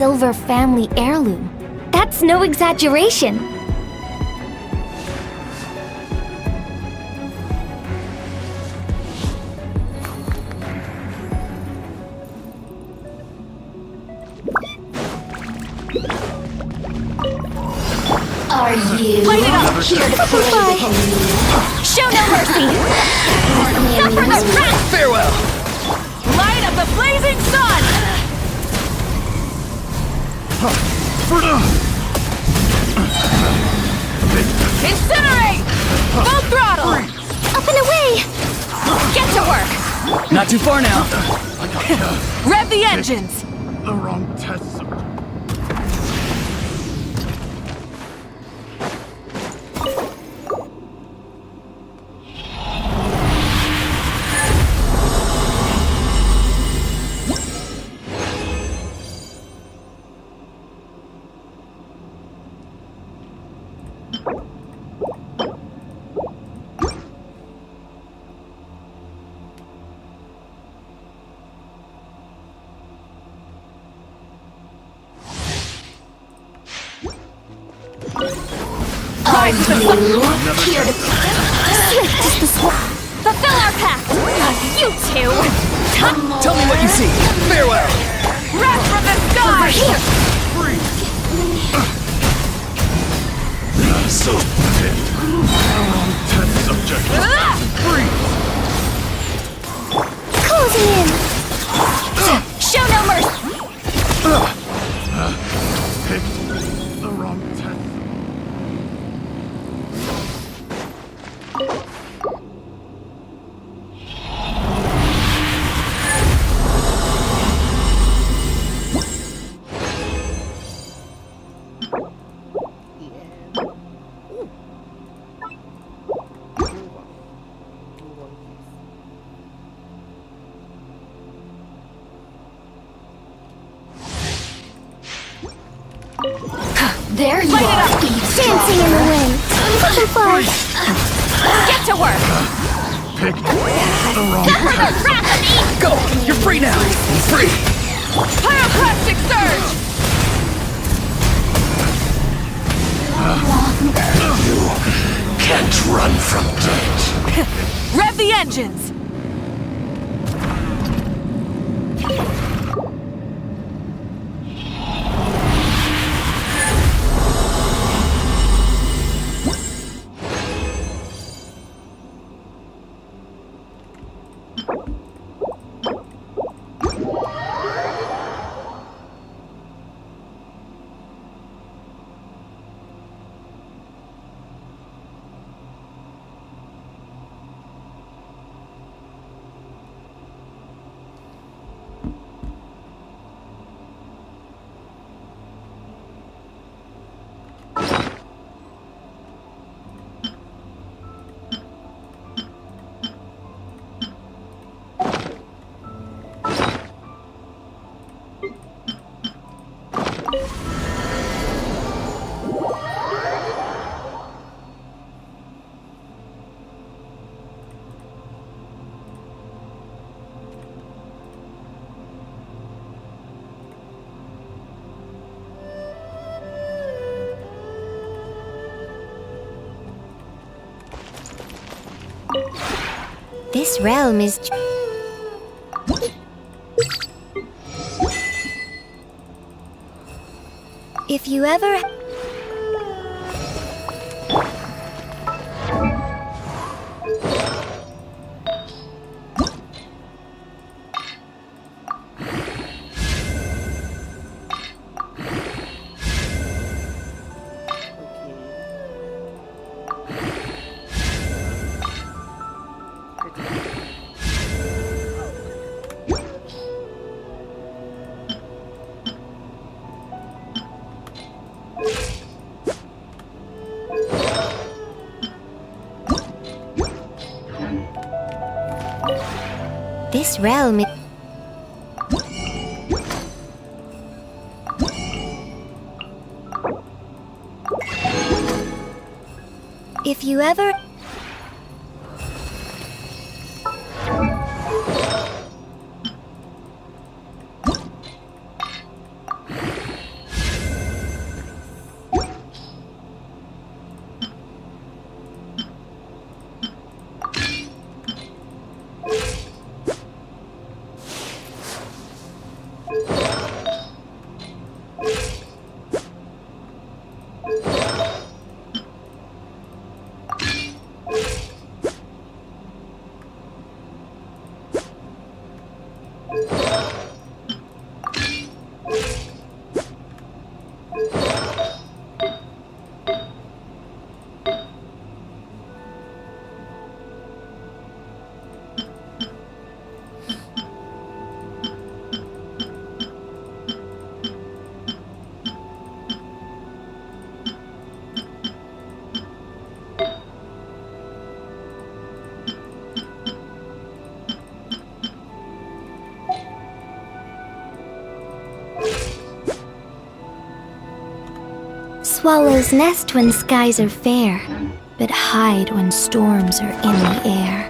Silver family heirloom. That's no exaggeration. Are you Light it up! here to play with me? Show no mercy! Suffer the wrath! Farewell! Light of the blazing sun! Incinerate! Full throttle! Up and away! Get to work! Not too far now. Rev the engines! The wrong test. Are you here to play? Swift as the swan! Fulfill our pact! You two! Tell me what you see. Farewell! Wrath from the sky! So dead. The wrong test subject. Closing in! Show no mercy! Picked the wrong test. There you Light it are, up! eavesdropper. Dancing in the wind! Butterfly! Get to work! Picked the wrong Suffer test. the wrath of me! Go! You're free now! Free! Pyroclastic surge! Can't run from death. Rev the engines! This realm is... If you ever... This realm is... If you ever... swallows nest when skies are fair, but hide when storms are in the air.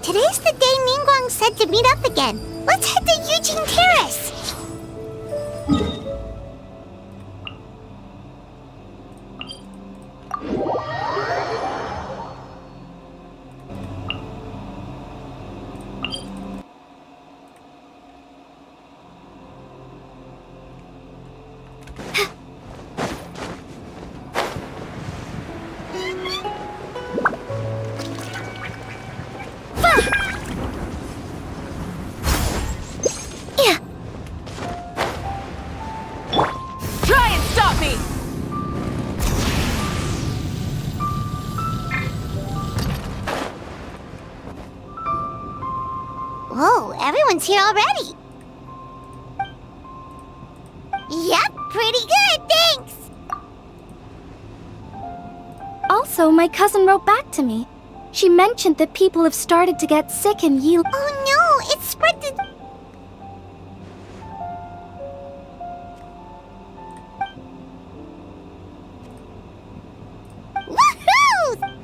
Today's the day Ningguang said to meet up again. Let's head to Eugene Terrace. Try and stop me! Whoa, everyone's here already. Yep, pretty good, thanks. Also, my cousin wrote back to me. She mentioned that people have started to get sick in Yi. Oh no, it's spread to... Woohoo!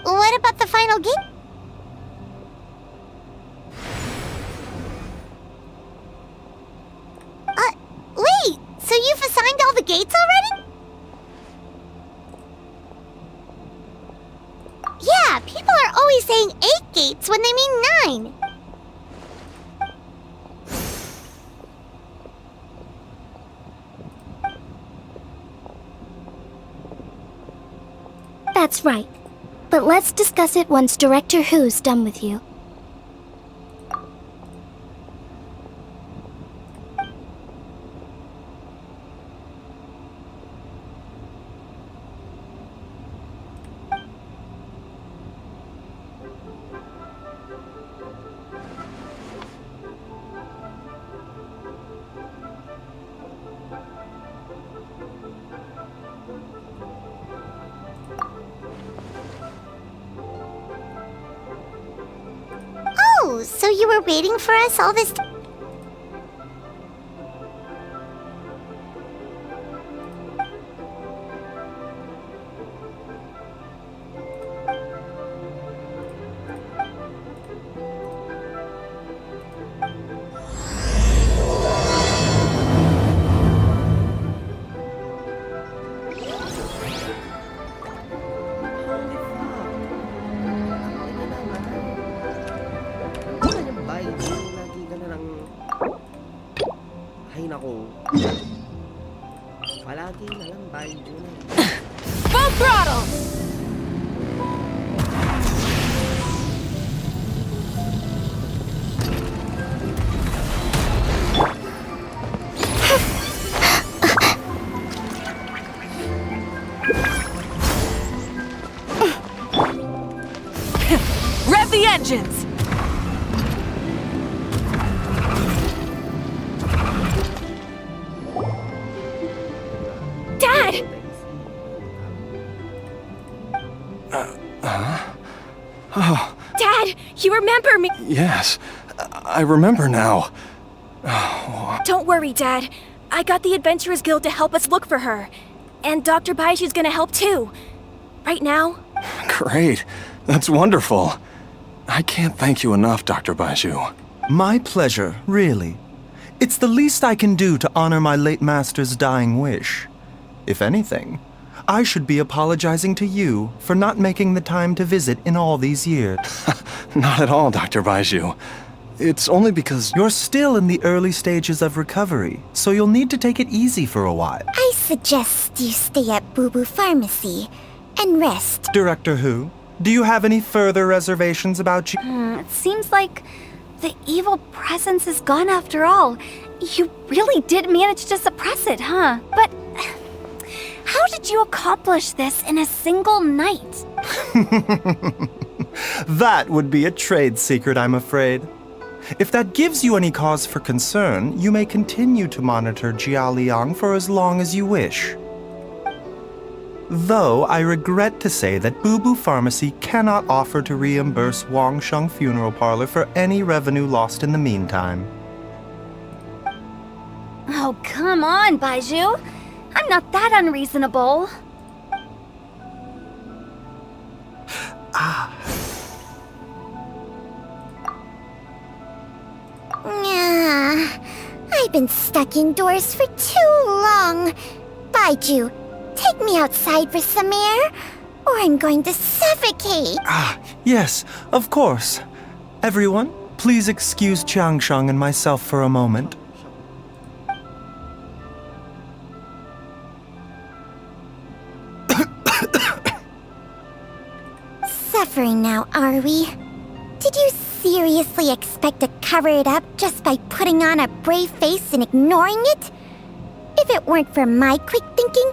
What about the final gate? Wait, so you've assigned all the gates already? Yeah, people are always saying 8 gates when they mean 9. That's right. But let's discuss it once Director Who's done with you. Oh, so you were waiting for us all this time? Full throttle! Rev the engines! Dad! Dad, you remember me? Yes, I remember now. Don't worry, Dad. I got the Adventurers Guild to help us look for her. And Dr. Baiju's gonna help too. Right now? Great. That's wonderful. I can't thank you enough, Dr. Baiju. My pleasure, really. It's the least I can do to honor my late master's dying wish. If anything, I should be apologizing to you for not making the time to visit in all these years. Not at all, Dr. Baiju. It's only because You're still in the early stages of recovery, so you'll need to take it easy for a while. I suggest you stay at Boo Boo Pharmacy and rest. Director Who, do you have any further reservations about you? It seems like the evil presence is gone after all. You really did manage to suppress it, huh? But how did you accomplish this in a single night? That would be a trade secret, I'm afraid. If that gives you any cause for concern, you may continue to monitor Jialiang for as long as you wish. Though I regret to say that Boo Boo Pharmacy cannot offer to reimburse Wang Sheng Funeral Parlor for any revenue lost in the meantime. Oh, come on, Baiju. I'm not that unreasonable. I've been stuck indoors for too long. Baiju, take me outside for some air, or I'm going to suffocate. Yes, of course. Everyone, please excuse Changsheng and myself for a moment. Suffering now, are we? Did you seriously expect to cover it up just by putting on a brave face and ignoring it? If it weren't for my quick thinking,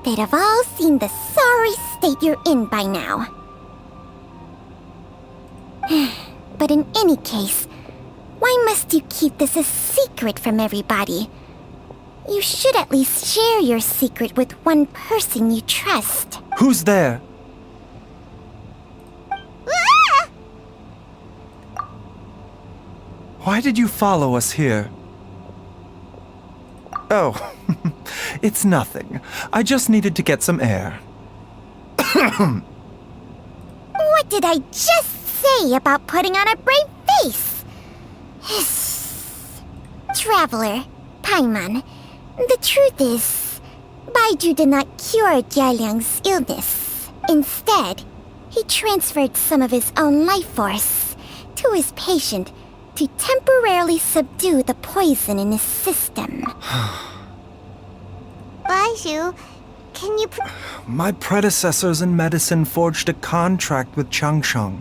they'd have all seen the sorry state you're in by now. But in any case, why must you keep this a secret from everybody? You should at least share your secret with one person you trust. Who's there? Ah! Why did you follow us here? Oh, it's nothing. I just needed to get some air. What did I just say about putting on a brave face? Traveler, Paimon, the truth is, Baiju did not cure Jialiang's illness. Instead, he transferred some of his own life force to his patient to temporarily subdue the poison in his system. Baiju, can you... My predecessors in medicine forged a contract with Changsheng.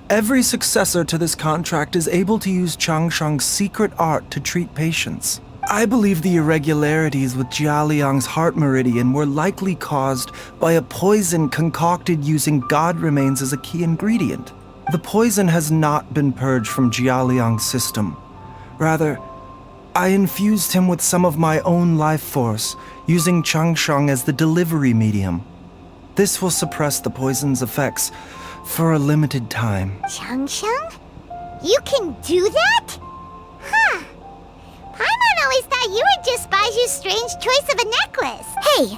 Every successor to this contract is able to use Changsheng's secret art to treat patients. I believe the irregularities with Jialiang's heart meridian were likely caused by a poison concocted using god remains as a key ingredient. The poison has not been purged from Jialiang's system. Rather, I infused him with some of my own life force, using Changsheng as the delivery medium. This will suppress the poison's effects for a limited time. Changsheng? You can do that? Huh. Paimon always thought you were just Baiju's strange choice of a necklace. Hey,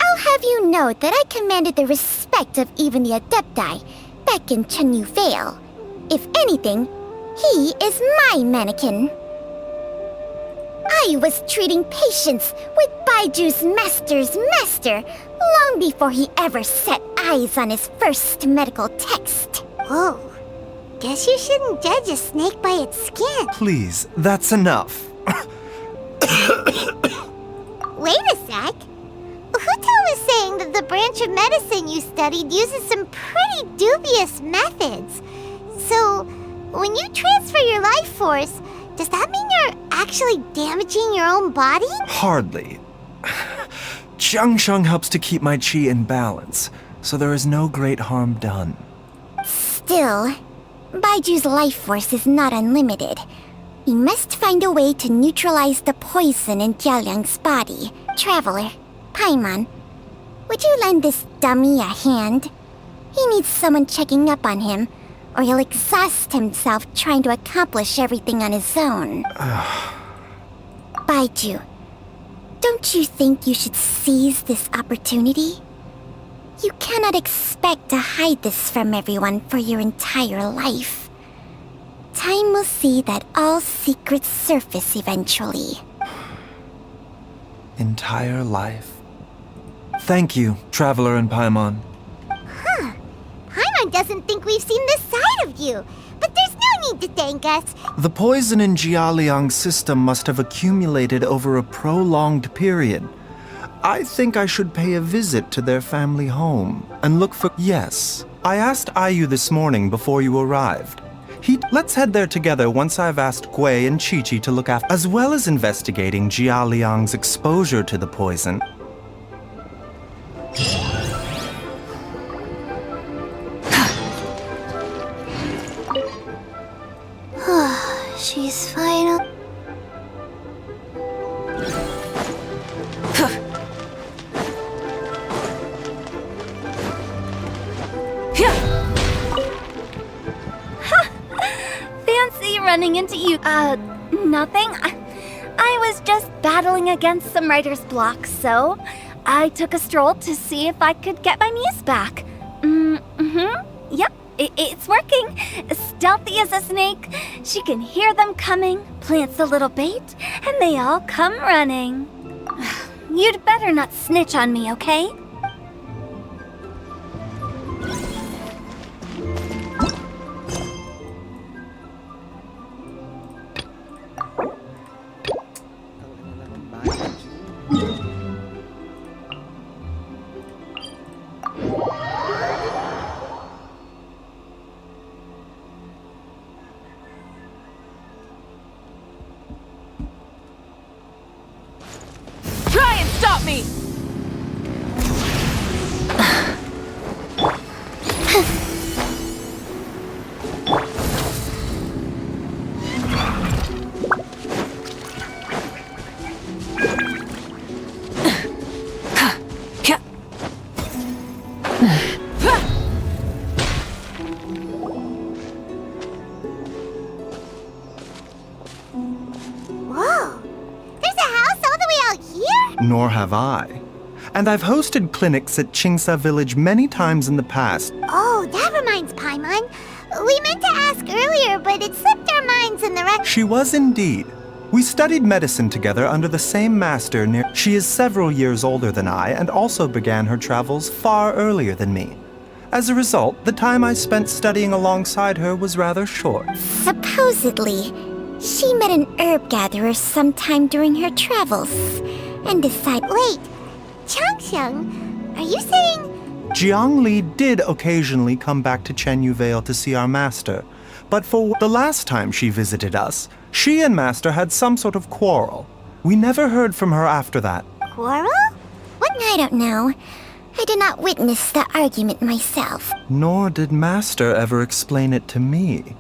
I'll have you know that I commanded the respect of even the Adepti back in Chenyu Vale. If anything, he is my mannequin. I was treating patients with Baiju's master's master long before he ever set eyes on his first medical text. Whoa. Guess you shouldn't judge a snake by its skin. Please, that's enough. Wait a sec. Huto was saying that the branch of medicine you studied uses some pretty dubious methods. So, when you transfer your life force, does that mean you're actually damaging your own body? Hardly. Changsheng helps to keep my chi in balance, so there is no great harm done. Still, Baiju's life force is not unlimited. We must find a way to neutralize the poison in Jialiang's body. Traveler, Paimon, would you lend this dummy a hand? He needs someone checking up on him, or he'll exhaust himself trying to accomplish everything on his own. Baiju, don't you think you should seize this opportunity? You cannot expect to hide this from everyone for your entire life. Time will see that all secrets surface eventually. Entire life. Thank you, Traveler and Paimon. Paimon doesn't think we've seen this side of you, but there's no need to thank us. The poison in Jialiang's system must have accumulated over a prolonged period. I think I should pay a visit to their family home and look for... Yes, I asked Ayu this morning before you arrived. Let's head there together once I've asked Gui and Chi-Chi to look after... As well as investigating Jialiang's exposure to the poison. She's final. Fancy running into you. Nothing. I was just battling against some writer's block, so I took a stroll to see if I could get my muse back. Yep, it's working. Stealthy as a snake. She can hear them coming, plants a little bait, and they all come running. You'd better not snitch on me, okay? Try and stop me! Whoa! There's a house all the way out here? Nor have I. And I've hosted clinics at Qingsa Village many times in the past. Oh, that reminds Paimon. We meant to ask earlier, but it slipped our minds in the wreck. She was indeed. We studied medicine together under the same master near... She is several years older than I and also began her travels far earlier than me. As a result, the time I spent studying alongside her was rather short. Supposedly, she met an herb gatherer sometime during her travels and decided... Wait, Changsheng, are you saying... Jiang Li did occasionally come back to Chenyu Vale to see our master, but for the last time she visited us, she and master had some sort of quarrel. We never heard from her after that. Quarrel? What? I don't know. I did not witness the argument myself. Nor did master ever explain it to me.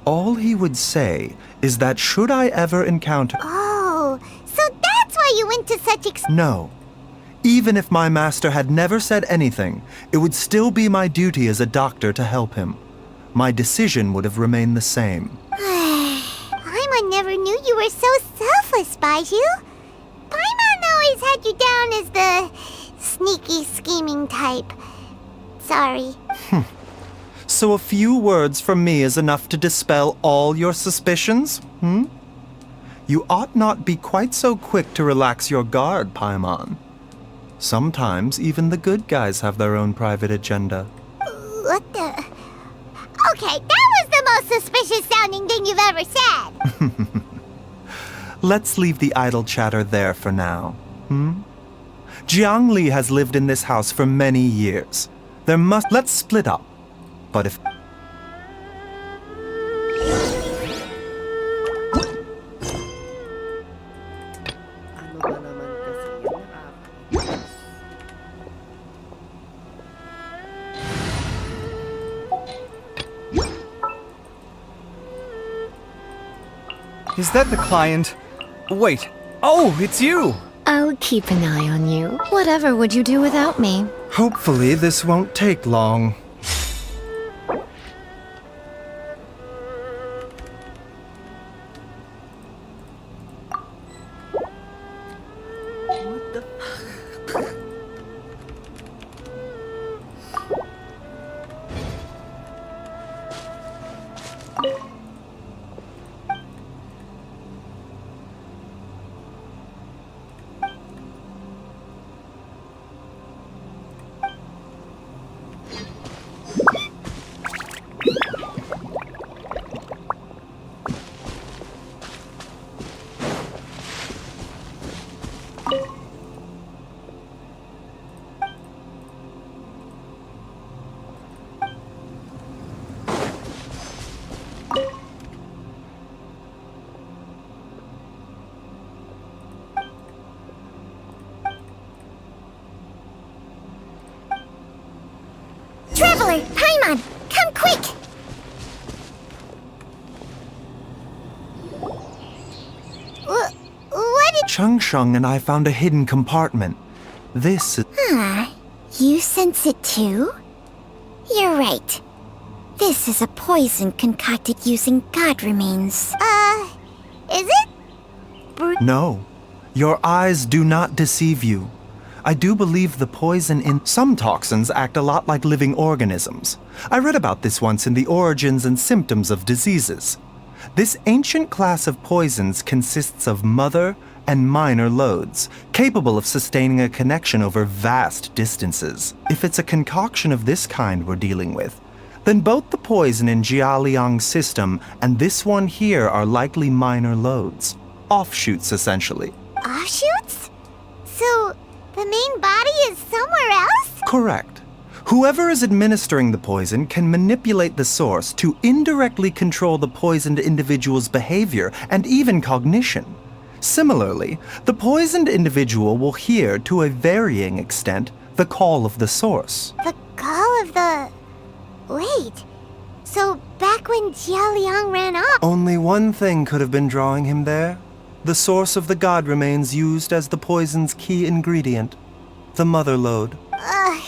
All he would say is that should I ever encounter... Oh, so that's why you went to such No. Even if my master had never said anything, it would still be my duty as a doctor to help him. My decision would have remained the same. Paimon never knew you were so selfless, Baiju. Paimon always had you down as the sneaky, scheming type. Sorry. So a few words from me is enough to dispel all your suspicions? You ought not be quite so quick to relax your guard, Paimon. Sometimes even the good guys have their own private agenda. What the... Okay, that was the most suspicious sounding thing you've ever said. Let's leave the idle chatter there for now. Jiang Li has lived in this house for many years. Let's split up. But if... Ano ba naman kasi yan? Nakakainis. Is that the client? Wait. Oh, it's you! I'll keep an eye on you. Whatever would you do without me? Hopefully this won't take long. What the... Traveler, Paimon, come quick! What did... Changsheng and I found a hidden compartment. This is... You sense it too? You're right. This is a poison concocted using god remains. Is it? No. Your eyes do not deceive you. I do believe the poison in some toxins act a lot like living organisms. I read about this once in the Origins and Symptoms of Diseases. This ancient class of poisons consists of mother and minor loads, capable of sustaining a connection over vast distances. If it's a concoction of this kind we're dealing with, then both the poison in Jialiang's system and this one here are likely minor loads. Offshoots, essentially. Offshoots? So, the main body is somewhere else? Correct. Whoever is administering the poison can manipulate the source to indirectly control the poisoned individual's behavior and even cognition. Similarly, the poisoned individual will hear, to a varying extent, the call of the source. The call of the... Wait. So, back when Jialiang ran off... Only one thing could have been drawing him there. The source of the god remains used as the poison's key ingredient. The mother lode. Ugh.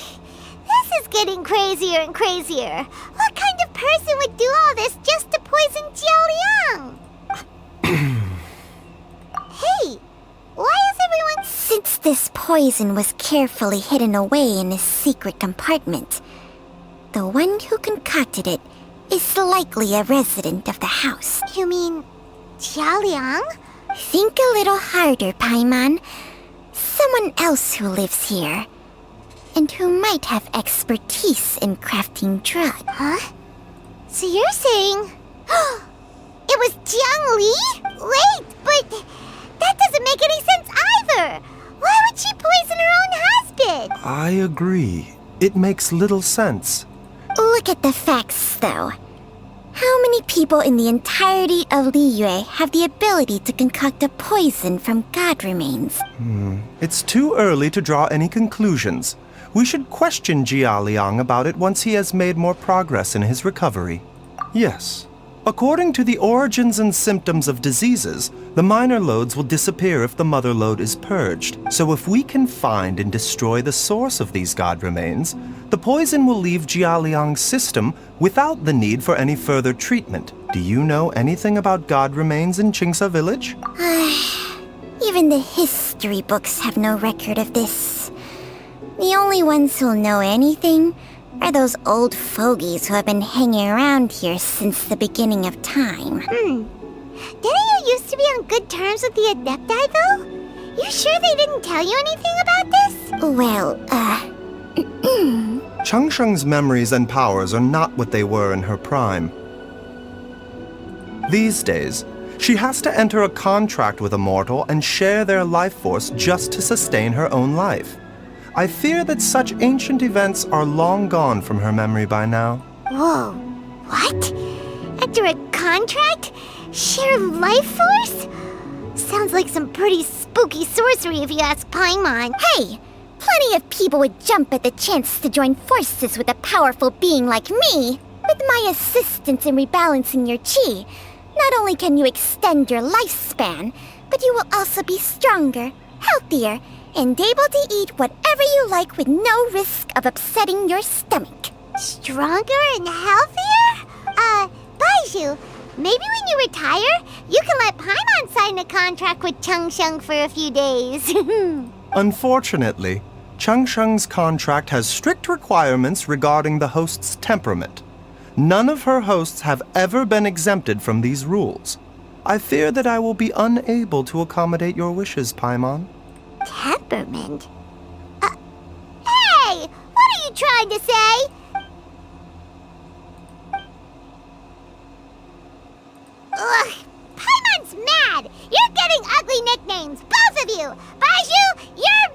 This is getting crazier and crazier. What kind of person would do all this just to poison Jialiang? Hey, why is everyone... Since this poison was carefully hidden away in a secret compartment, the one who concocted it is likely a resident of the house. You mean Jialiang? Think a little harder, Paimon. Someone else who lives here, and who might have expertise in crafting drugs. Huh? So you're saying... it was Jiang Li? Wait, but that doesn't make any sense either! Why would she poison her own husband? I agree. It makes little sense. Look at the facts, though. How many people in the entirety of Liyue have the ability to concoct a poison from god remains? It's too early to draw any conclusions. We should question Jia Liang about it once he has made more progress in his recovery. Yes. According to the Origins and Symptoms of Diseases, the minor loads will disappear if the mother lode is purged. So if we can find and destroy the source of these god remains, the poison will leave Jialiang's system without the need for any further treatment. Do you know anything about god remains in Qingsa village? Even the history books have no record of this. The only ones who'll know anything are those old fogies who have been hanging around here since the beginning of time. Didn't you used to be on good terms with the Adepti, though? You sure they didn't tell you anything about this? Well, Changsheng's memories and powers are not what they were in her prime. These days, She has to enter a contract with a mortal and share their life force just to sustain her own life. I fear that such ancient events are long gone from her memory by now. Whoa, what? Enter a contract? Share life force? Sounds like some pretty spooky sorcery if you ask Paimon. Hey! Plenty of people would jump at the chance to join forces with a powerful being like me. With my assistance in rebalancing your chi, not only can you extend your lifespan, but you will also be stronger, healthier, and able to eat whatever you like with no risk of upsetting your stomach. Stronger and healthier? Baiju, maybe when you retire, you can let Paimon sign a contract with Changsheng for a few days. Unfortunately, Changsheng's contract has strict requirements regarding the host's temperament. None of her hosts have ever been exempted from these rules. I fear that I will be unable to accommodate your wishes, Paimon. Temperament? Hey! What are you trying to say? Ugh! Paimon's mad! You're getting ugly nicknames, both of you! Baiju, you're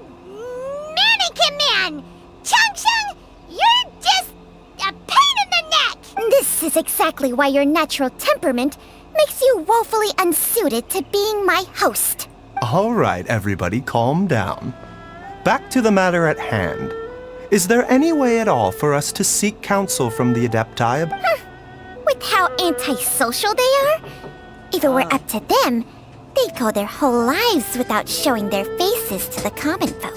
Mannequin Man! Changsheng, you're just a pain in the neck! This is exactly why your natural temperament makes you woefully unsuited to being my host. All right, everybody, calm down. Back to the matter at hand. Is there any way at all for us to seek counsel from the Adepti? With how antisocial they are, if it were up to them, they'd go their whole lives without showing their faces to the common folk.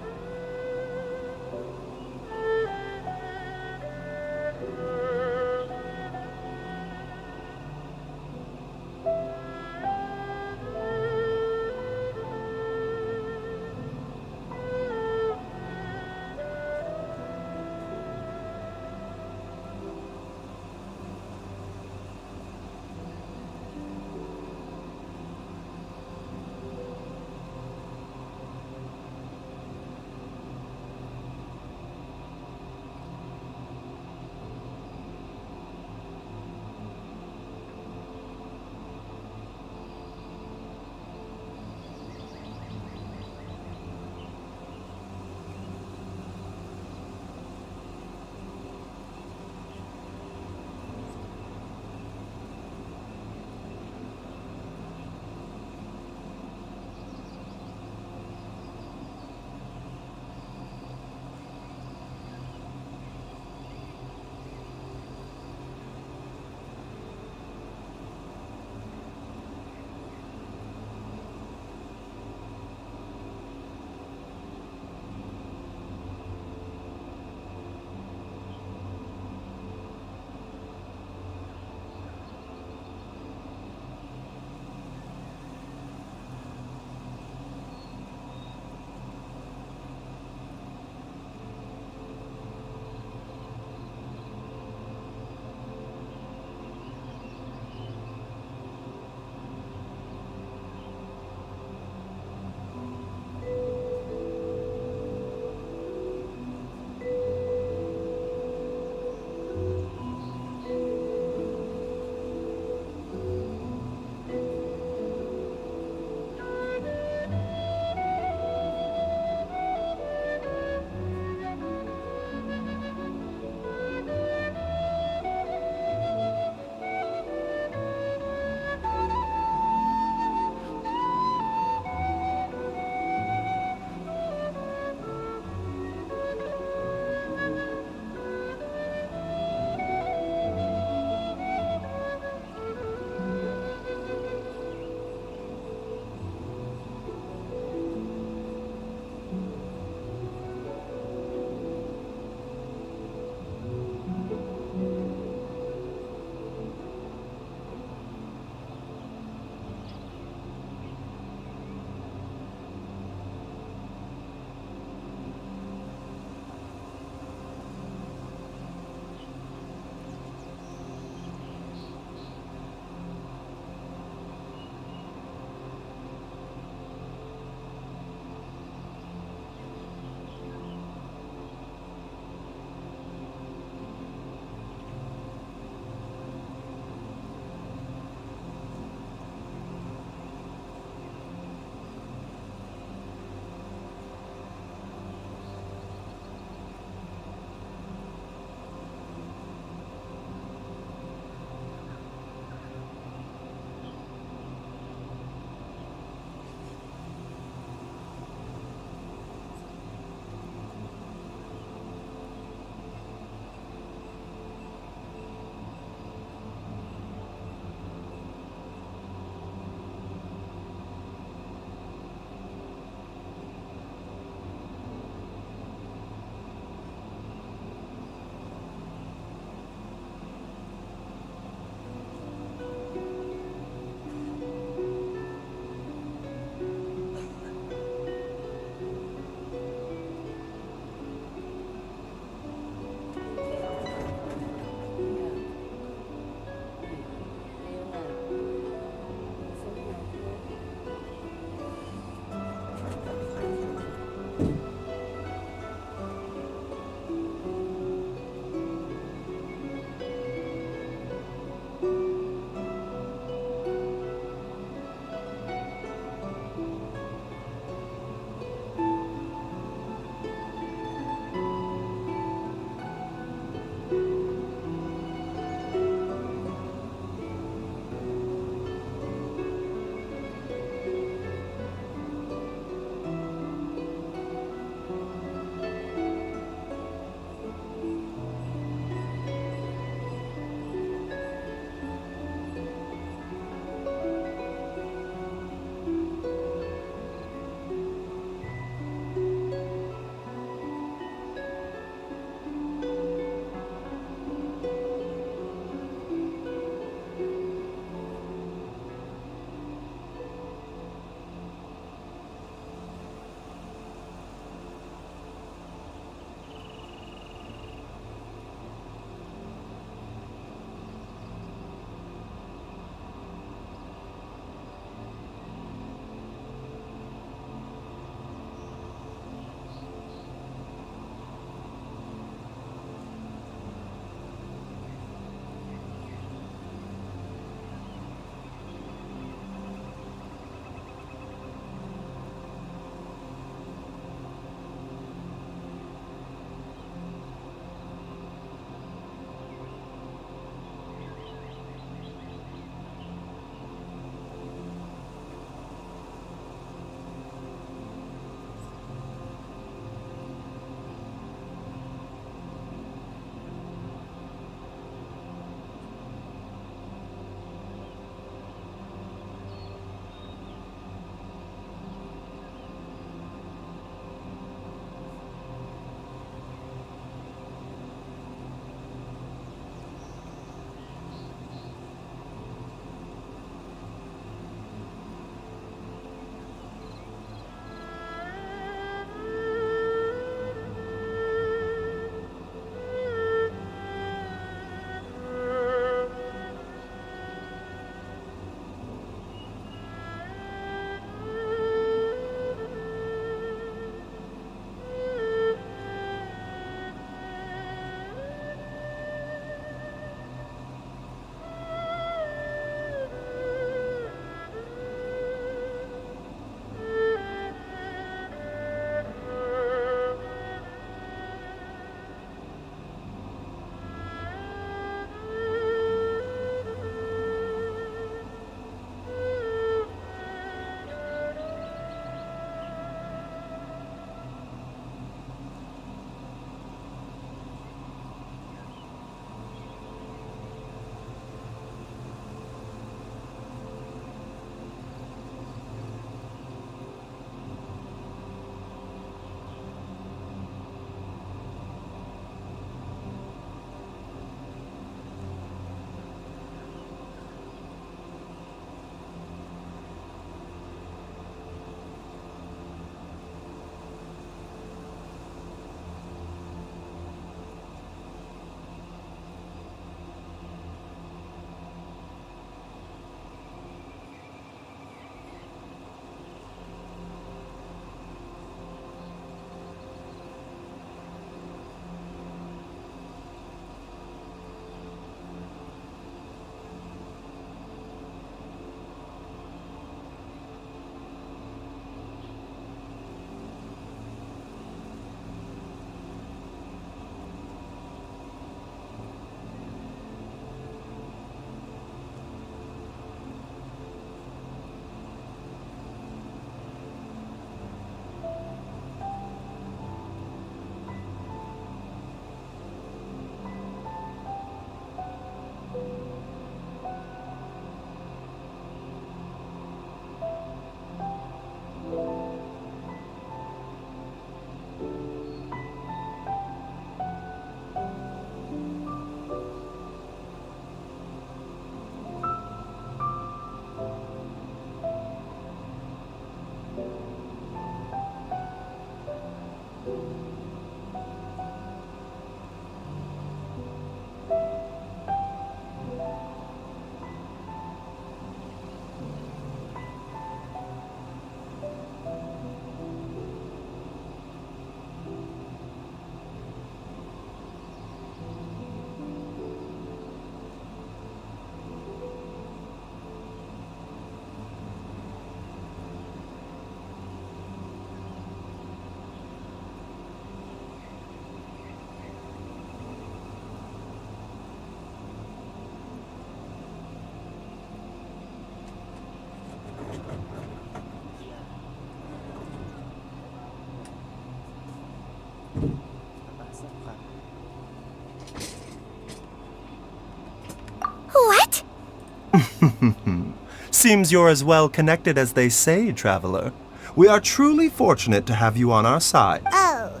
Seems you're as well connected as they say, traveler. We are truly fortunate to have you on our side. Oh,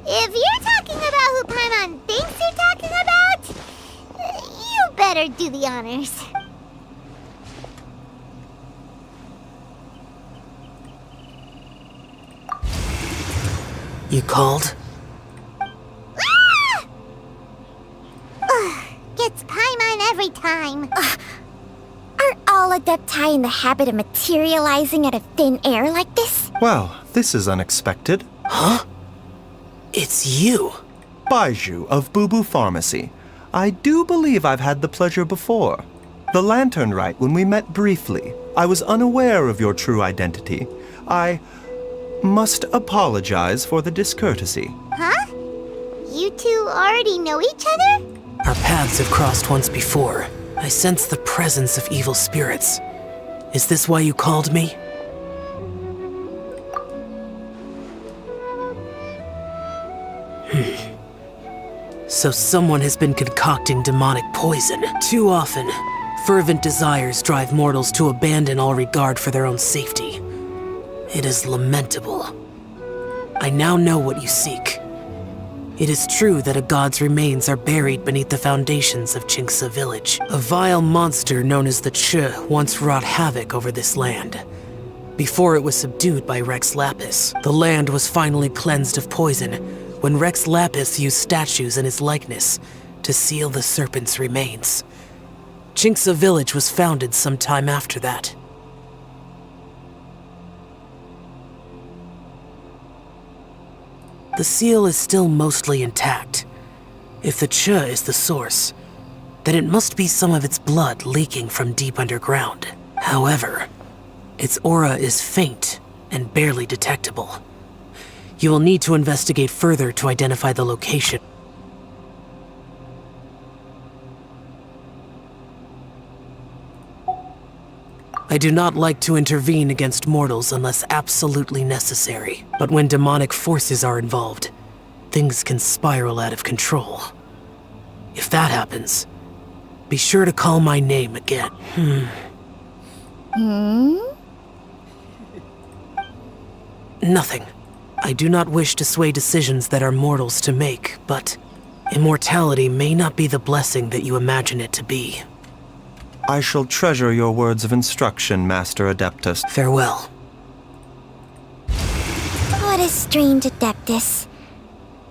if you're talking about who Paimon thinks you're talking about, you better do the honors. You called? Ah! Ugh, gets Paimon every time. Are all Adepti in the habit of materializing out of thin air like this? Well, this is unexpected. Huh? It's you. Baiju of Boo Boo Pharmacy. I do believe I've had the pleasure before. The Lantern Rite when we met briefly. I was unaware of your true identity. I must apologize for the discourtesy. Huh? You two already know each other? Our paths have crossed once before. I sense the presence of evil spirits. Is this why you called me? So someone has been concocting demonic poison. Too often, fervent desires drive mortals to abandon all regard for their own safety. It is lamentable. I now know what you seek. It is true that a god's remains are buried beneath the foundations of Chinksa village. A vile monster known as the Ch once wrought havoc over this land. Before it was subdued by Rex Lapis, the land was finally cleansed of poison when Rex Lapis used statues in his likeness to seal the serpent's remains. Chinksa village was founded some time after that. The seal is still mostly intact. If the Ch is the source, then it must be some of its blood leaking from deep underground. However, its aura is faint and barely detectable. You will need to investigate further to identify the location. I do not like to intervene against mortals unless absolutely necessary. But when demonic forces are involved, things can spiral out of control. If that happens, be sure to call my name again. Nothing. I do not wish to sway decisions that are mortals to make, but immortality may not be the blessing that you imagine it to be. I shall treasure your words of instruction, Master Adeptus. Farewell. What a strange Adeptus.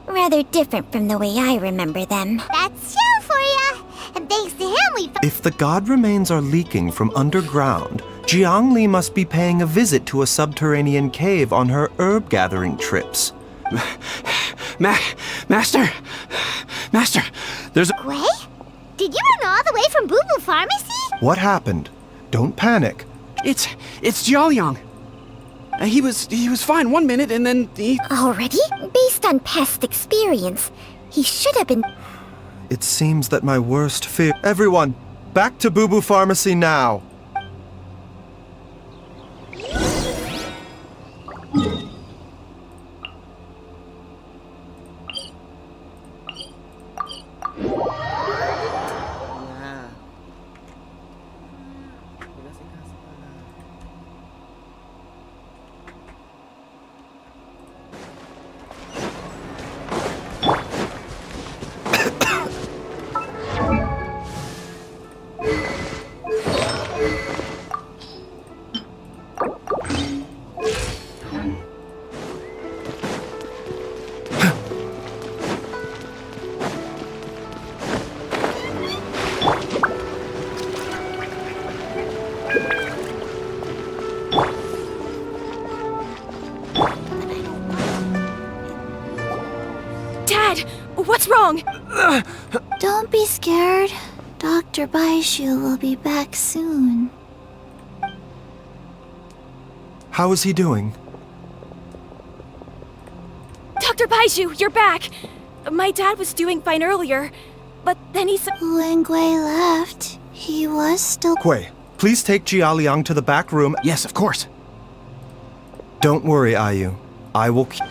Rather different from the way I remember them. That's Shell for ya! And thanks to him we If the god remains are leaking from underground, Jiangli must be paying a visit to a subterranean cave on her herb-gathering trips. Master, there's a... Gray? Did you run all the way from Boo Boo Pharmacy? What happened? Don't panic. It's Jiaoliang. He was fine one minute and then he... Already? Based on past experience, he should have been... It seems that my worst fear... Everyone, back to Boo Boo Pharmacy now! Nah. Pinasikaso pala. Dad, what's wrong? Don't be scared. Dr. Baishu will be back soon. How is he doing? Dr. Baiju, you're back! My dad was doing fine earlier, but then he said... When Gui left, he was still... Kui, please take Jiaoliang to the back room. Yes, of course. Don't worry, Ayu. I will keep...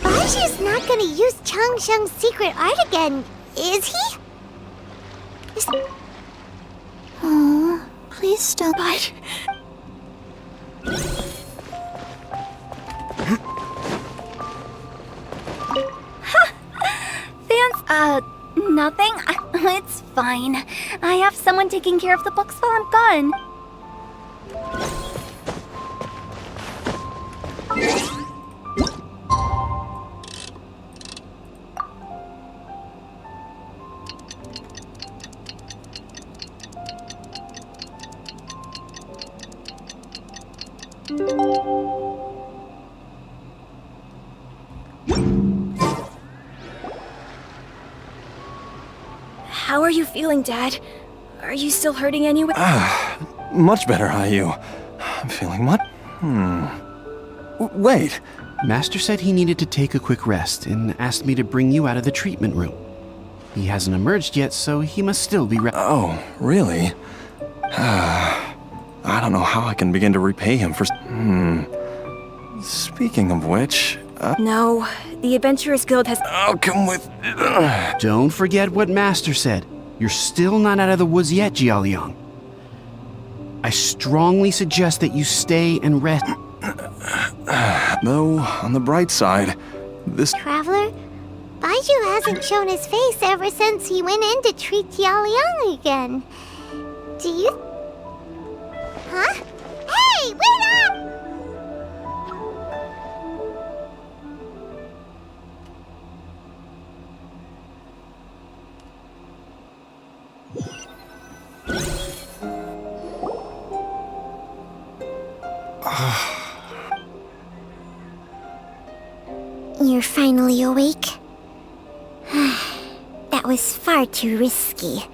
Baishu's not gonna use Changsheng's secret art again, is he? Oh, please stop. But Nothing. It's fine. I have someone taking care of the books while I'm gone. how are you feeling, Dad? Are you still hurting anyway? Much better, Hayu. I'm feeling much... Wait. Master said he needed to take a quick rest and asked me to bring you out of the treatment room. He hasn't emerged yet, so he must still be Oh, really? I don't know how I can begin to repay him for... Speaking of which... No, the Adventurers Guild has... I'll come with... Don't forget what Master said. You're still not out of the woods yet, Jialiang. I strongly suggest that you stay and rest. Though, on the bright side, this... Traveler, Baiju hasn't shown his face ever since he went in to treat Jialiang again. Do you... Huh? Hey, wait up! You're finally awake? That was far too risky.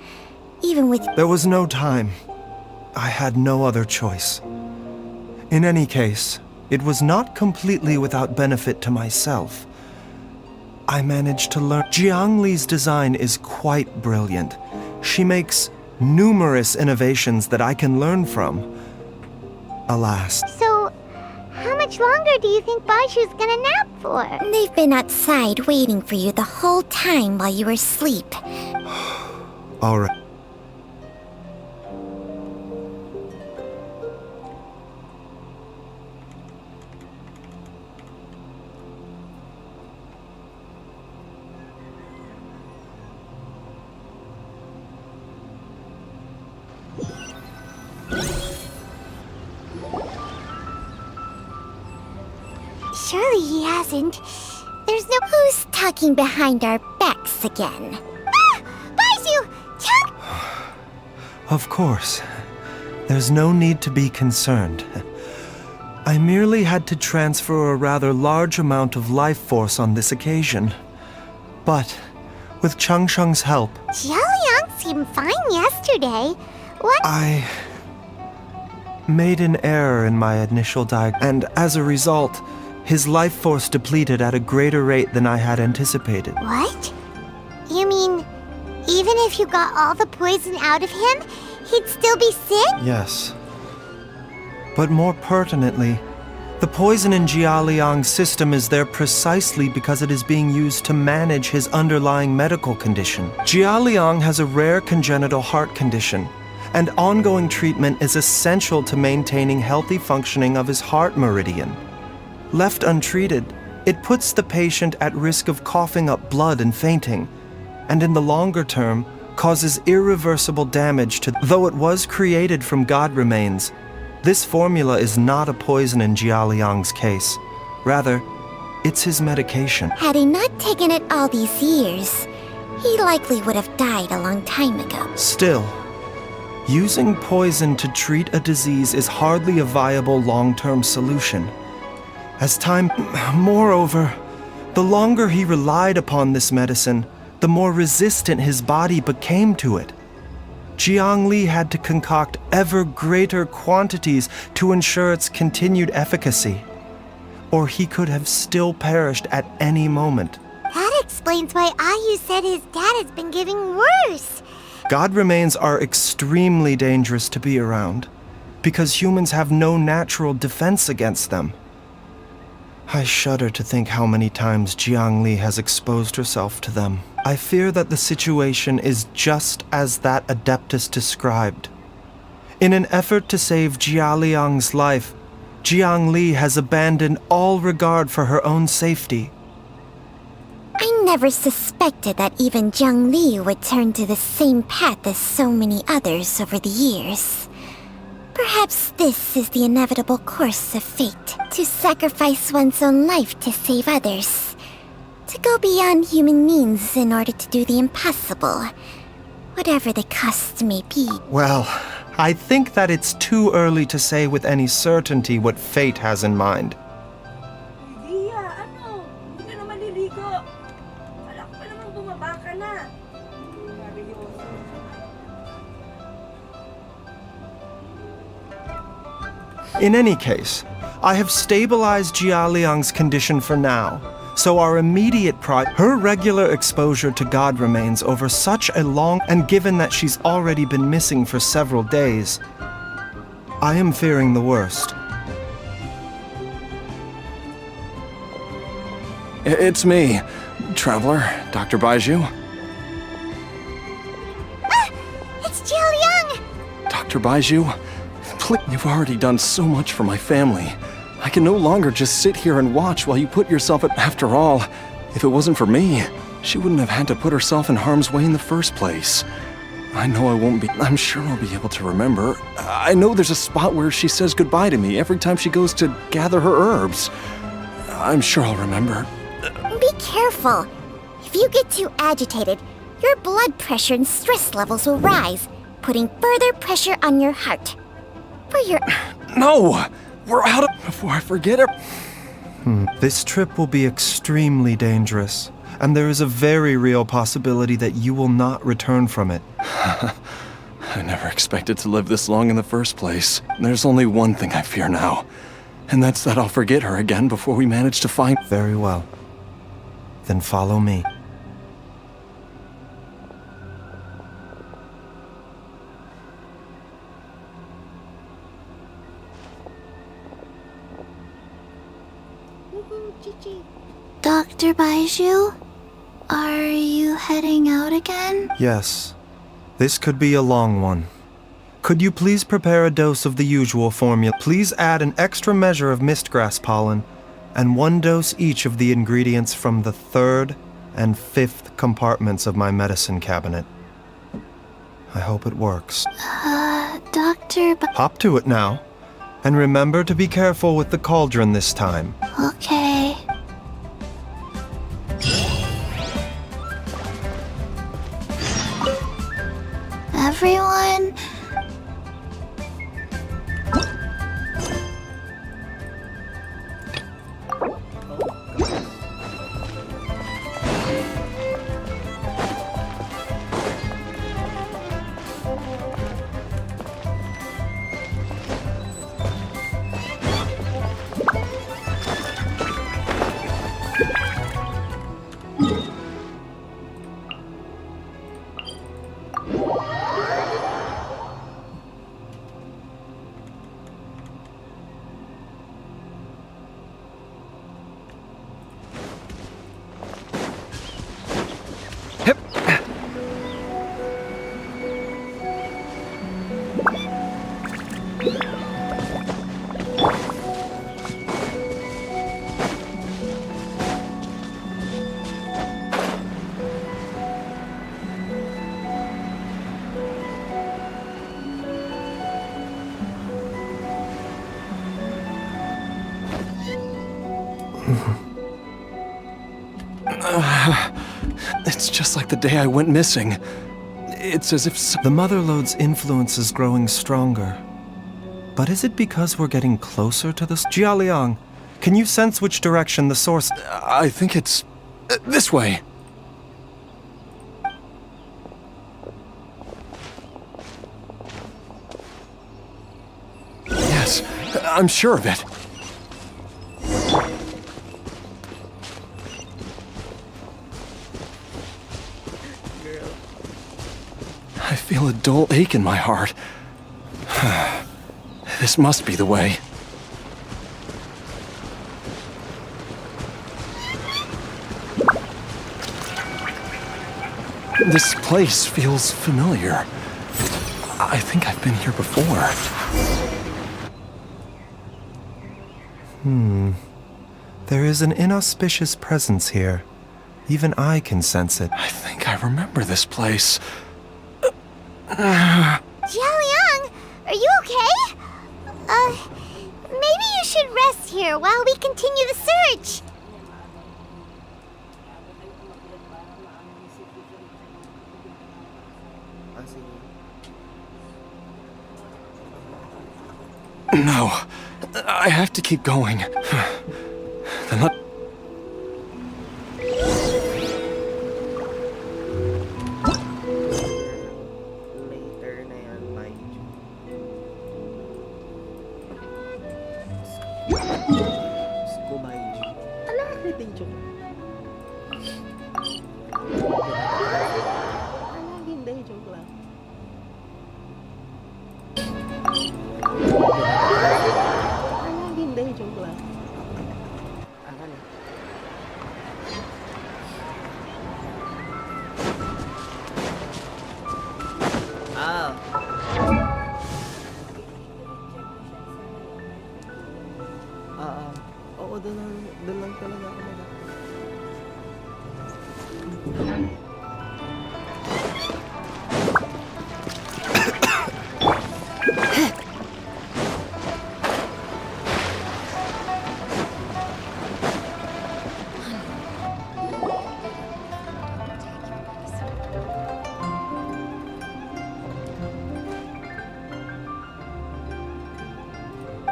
Even with... There was no time. I had no other choice. In any case, it was not completely without benefit to myself. I managed to learn... Jiang Li's design is quite brilliant. She makes numerous innovations that I can learn from. Alas. So, how much longer do you think Baiju's gonna nap for? They've been outside waiting for you the whole time while you were asleep. All right. Surely he hasn't. There's no... Who's talking behind our backs again? Ah! Baiju! Chuck! Of course. There's no need to be concerned. I merely had to transfer a rather large amount of life force on this occasion. But, with Changsheng's help... Jialiang seemed fine yesterday. What? I made an error in my initial and as a result, his life force depleted at a greater rate than I had anticipated. What? You mean, even if you got all the poison out of him, he'd still be sick? Yes. But more pertinently, the poison in Jialiang's system is there precisely because it is being used to manage his underlying medical condition. Jialiang has a rare congenital heart condition, and ongoing treatment is essential to maintaining healthy functioning of his heart meridian. Left untreated, it puts the patient at risk of coughing up blood and fainting, and in the longer term, causes irreversible damage to... Though it was created from god remains, this formula is not a poison in Jialiang's case. Rather, it's his medication. Had he not taken it all these years, he likely would have died a long time ago. Still, using poison to treat a disease is hardly a viable long-term solution. Moreover, the longer he relied upon this medicine, the more resistant his body became to it. Jiang Li had to concoct ever greater quantities to ensure its continued efficacy, or he could have still perished at any moment. That explains why Ayu said his dad has been getting worse. God remains are extremely dangerous to be around, because humans have no natural defense against them. I shudder to think how many times Jiang Li has exposed herself to them. I fear that the situation is just as that Adeptus described. In an effort to save Jialiang's life, Jiang Li has abandoned all regard for her own safety. I never suspected that even Jiang Li would turn to the same path as so many others over the years. Perhaps this is the inevitable course of fate. To sacrifice one's own life to save others. To go beyond human means in order to do the impossible. Whatever the cost may be. Well, I think that it's too early to say with any certainty what fate has in mind. Hindi ka na maliligo. Wala ka pa naman bumaba ka na. In any case, I have stabilized Jialiang's condition for now, so our immediate her regular exposure to God remains over such a long, and given that she's already been missing for several days, I am fearing the worst. It's me, Traveler, Dr. Baiju. It's Jialiang! Dr. Baiju, please, you've already done so much for my family. I can no longer just sit here and watch while you put yourself at... After all, if it wasn't for me, she wouldn't have had to put herself in harm's way in the first place. I know I won't be... I'm sure I'll be able to remember. I know there's a spot where she says goodbye to me every time she goes to gather her herbs. I'm sure I'll remember. Be careful. If you get too agitated, your blood pressure and stress levels will rise, putting further pressure on your heart. For your... No! We're out of... Before I forget it... This trip will be extremely dangerous, and there is a very real possibility that you will not return from it. I never expected to live this long in the first place. There's only one thing I fear now, and that's that I'll forget her again before we manage to find... Very well. Then follow me. Dr. Baiju? Are you heading out again? Yes. This could be a long one. Could you please prepare a dose of the usual formula? Please add an extra measure of mistgrass pollen, and 1 dose each of the ingredients from the 3rd and 5th compartments of my medicine cabinet. I hope it works. Doctor... Hop to it now. And remember to be careful with the cauldron this time. Okay. Everyone... It's just like the day I went missing. It's as if... The Mother Lode's influence is growing stronger. But is it because we're getting closer to this? Jialiang, can you sense which direction the source... I think it's... this way. Yes, I'm sure of it. I feel a dull ache in my heart. This must be the way. This place feels familiar. I think I've been here before. There is an inauspicious presence here. Even I can sense it. I think I remember this place. Jialiang, are you okay? Maybe you should rest here while we continue the search. No, I have to keep going. Then let... Later na yan, Baiju. Sko Baiju. Ala, retention. Ala, hindi. Joke lang. Ala, hindi. Joke lang. Ala na. Ah. Oo, doon lang talaga ako mag-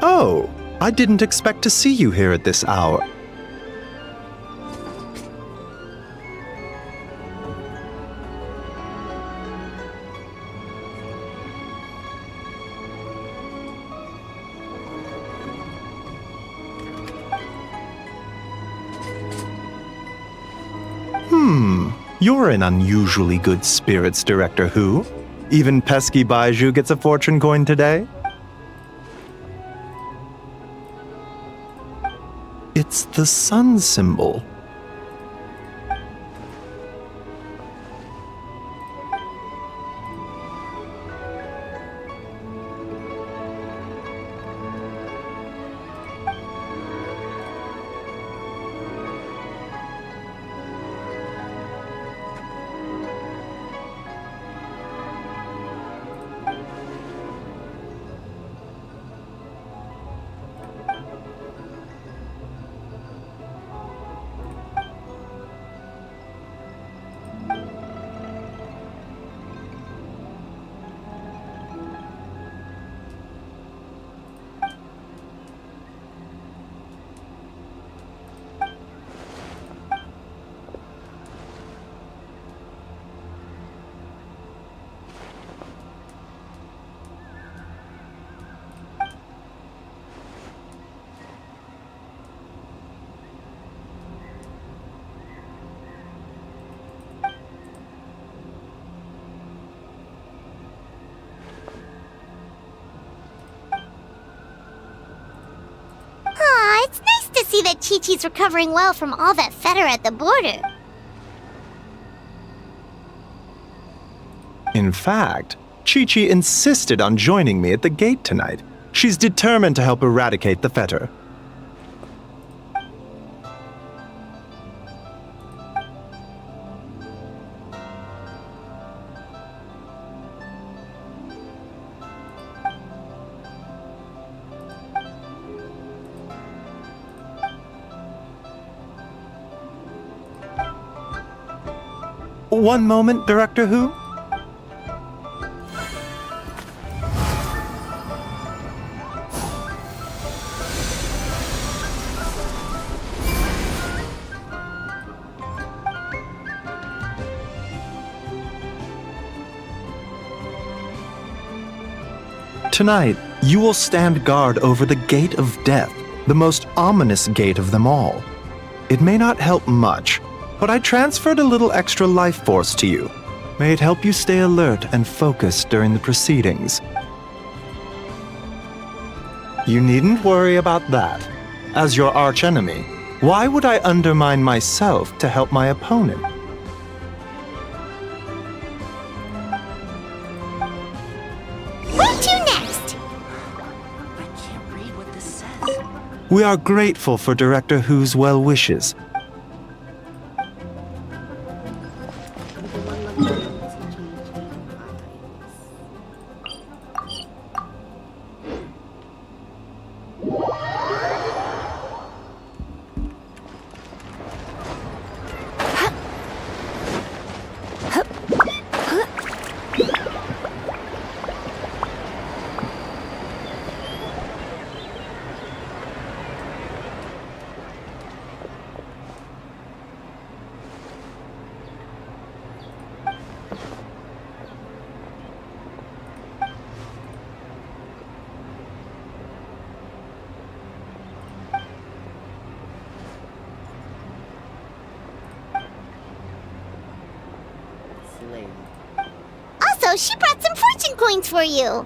Oh, I didn't expect to see you here at this hour. You're in unusually good spirits, Director Who. Even pesky Baiju gets a fortune coin today. It's the sun symbol. It's nice to see that Chi-Chi's recovering well from all that fetter at the border. In fact, Chi-Chi insisted on joining me at the gate tonight. She's determined to help eradicate the fetter. One moment, Director Who. Tonight, you will stand guard over the Gate of Death, the most ominous gate of them all. It may not help much, but I transferred a little extra life force to you. May it help you stay alert and focused during the proceedings. You needn't worry about that. As your archenemy, why would I undermine myself to help my opponent? We are grateful for Director Who's well wishes. Also, she brought some fortune coins for you.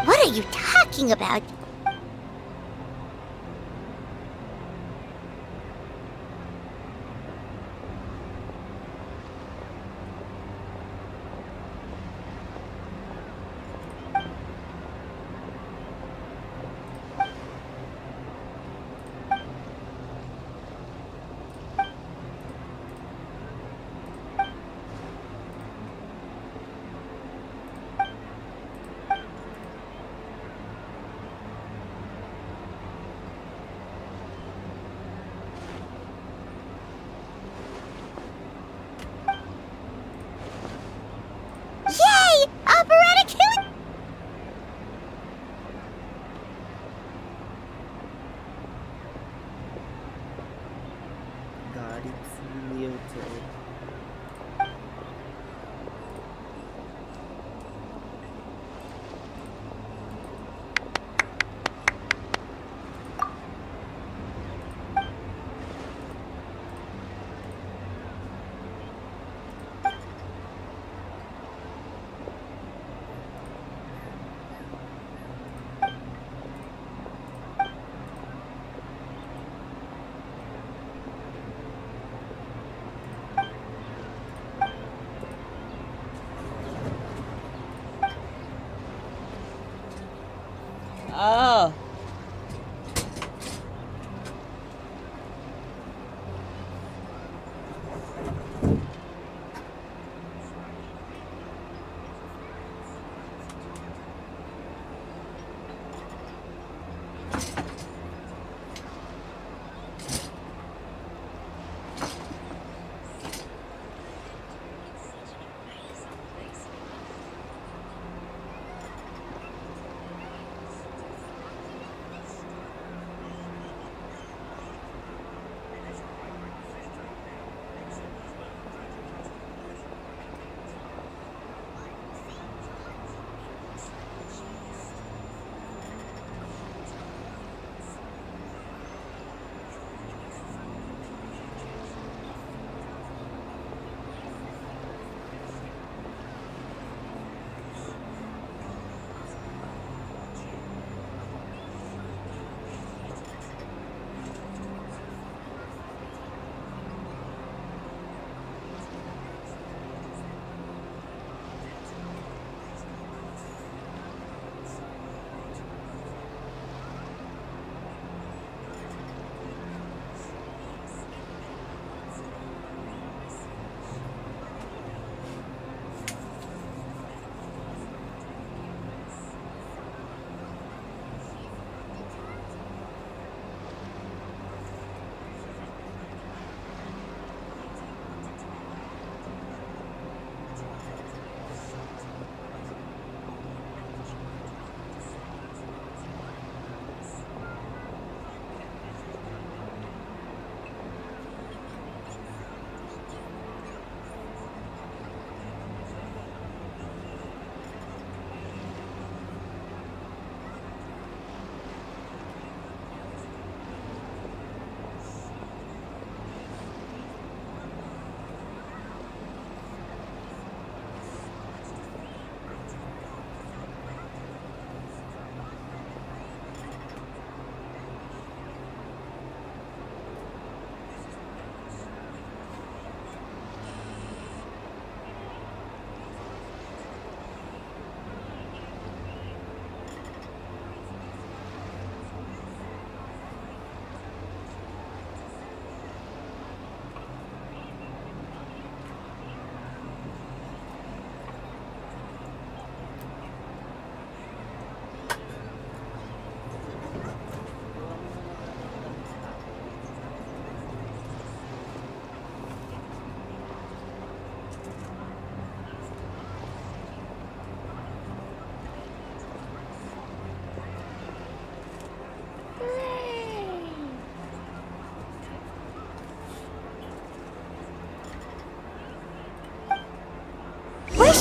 What are you talking about? Yay! Operatic healing! God, it's muted. Oh.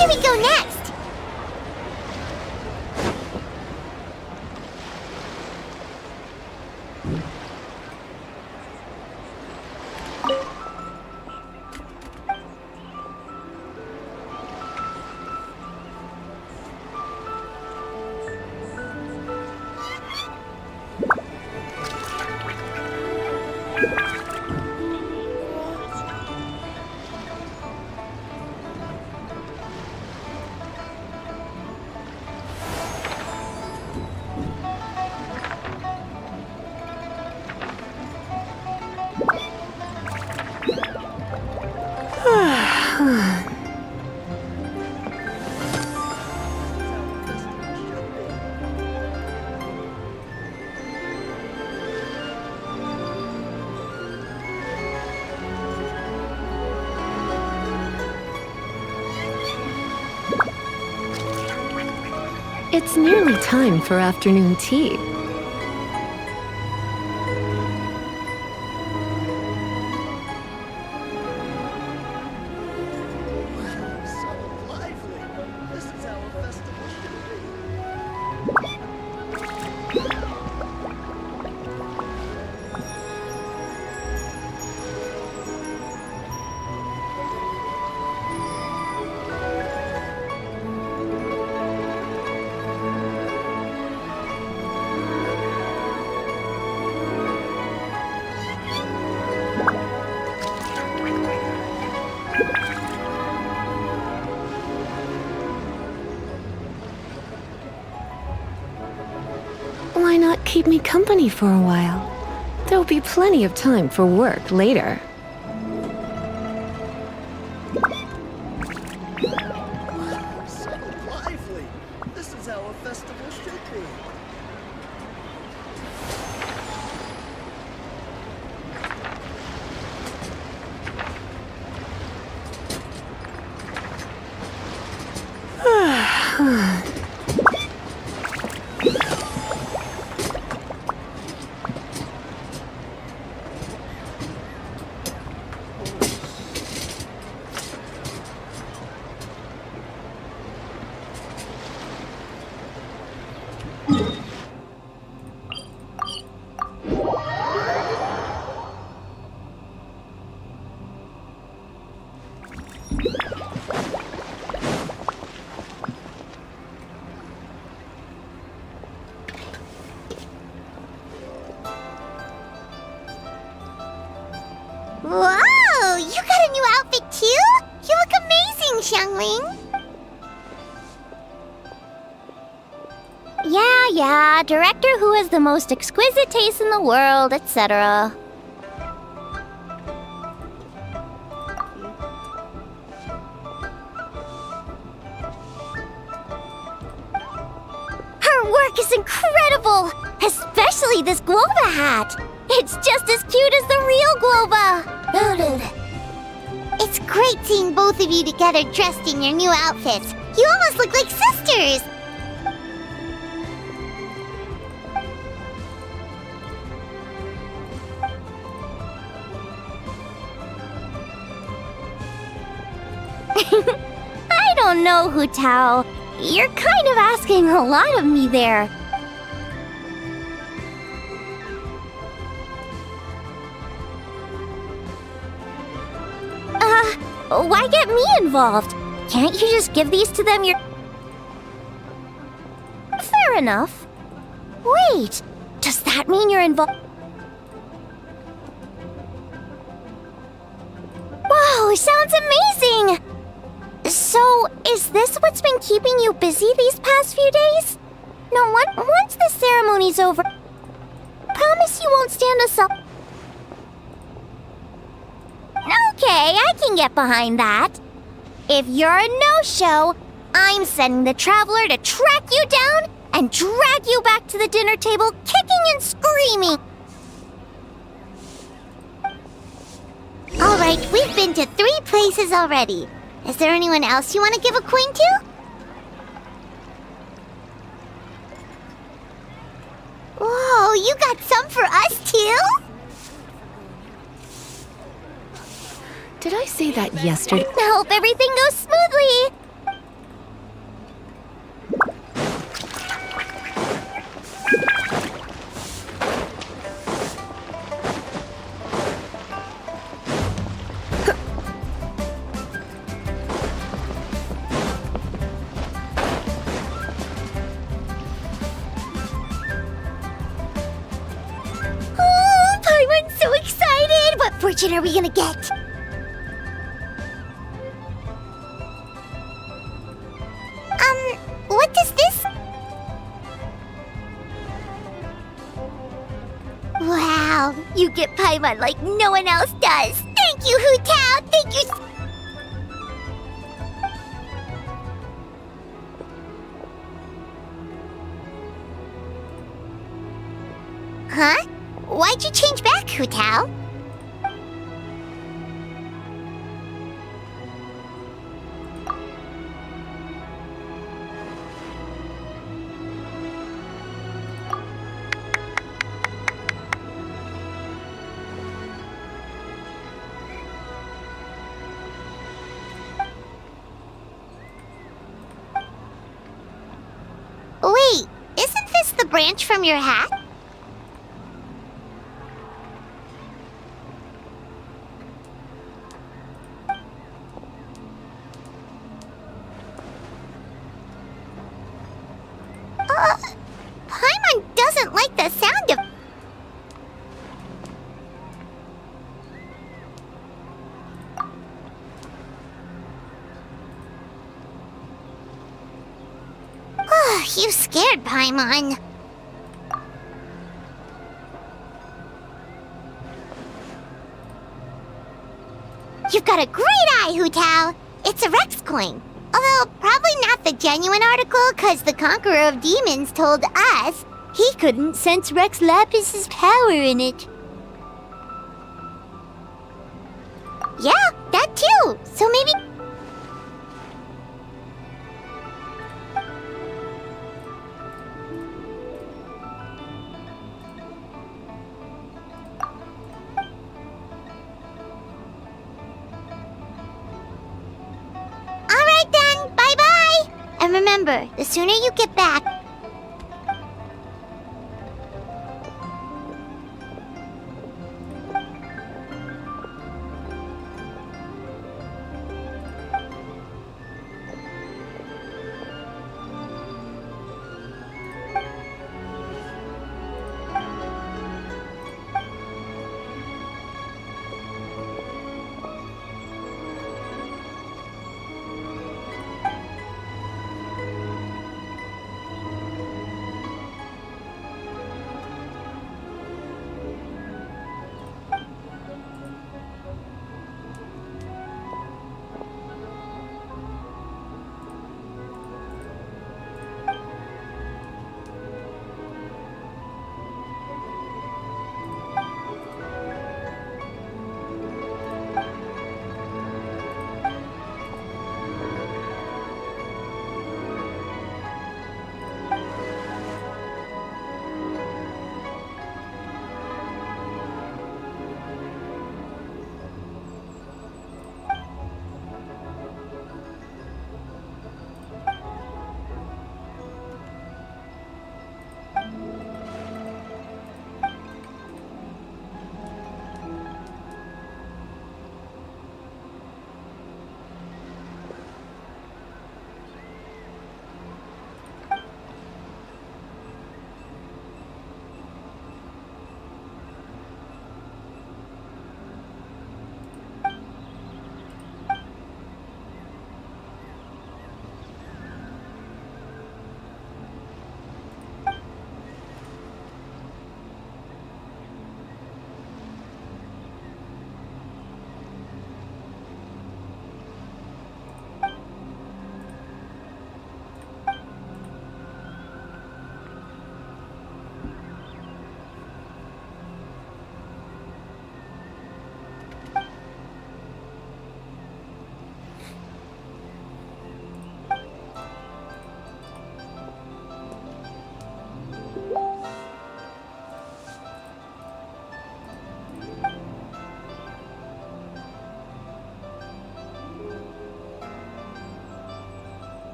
should we go next? It's nearly time for afternoon tea. Why not keep me company for a while? There'll be plenty of time for work later. So lively! This is how a festival should be. Whoa! You got a new outfit too? You look amazing, Xiangling! Yeah, director who has the most exquisite taste in the world, etc. Her work is incredible! Especially this Globa hat! It's just as cute as the real Globa! It's great seeing both of you together dressed in your new outfits. You almost look like sisters! I don't know, Hu Tao. You're kind of asking a lot of me there. Why get me involved? Can't you just give these to them Fair enough. Wait, does that mean you're involved? Wow, sounds amazing! So, is this what's been keeping you busy these past few days? No, once the ceremony's over, promise you won't stand us up. Okay, I can get behind that. If you're a no-show, I'm sending the Traveler to track you down and drag you back to the dinner table kicking and screaming. Alright, we've been to 3 places already. Is there anyone else you want to give a coin to? Whoa, you got some for us too? Did I say that yesterday? I hope everything goes smoothly. attention are we gonna get? What does this? Wow, you get Paimon like no one else does. Thank you, Hu Tao. Thank you. Huh? Why'd you change back, Hu Tao? Wait, isn't this the branch from your hat? Paimon doesn't like the sound of... You scared Paimon. You've got a great eye, Hu Tao. It's a Rex coin. Although, probably not the genuine article, because the Conqueror of Demons told us he couldn't sense Rex Lapis's power in it. Yeah, that too. So maybe... Alright then, bye-bye! And remember, the sooner you get back...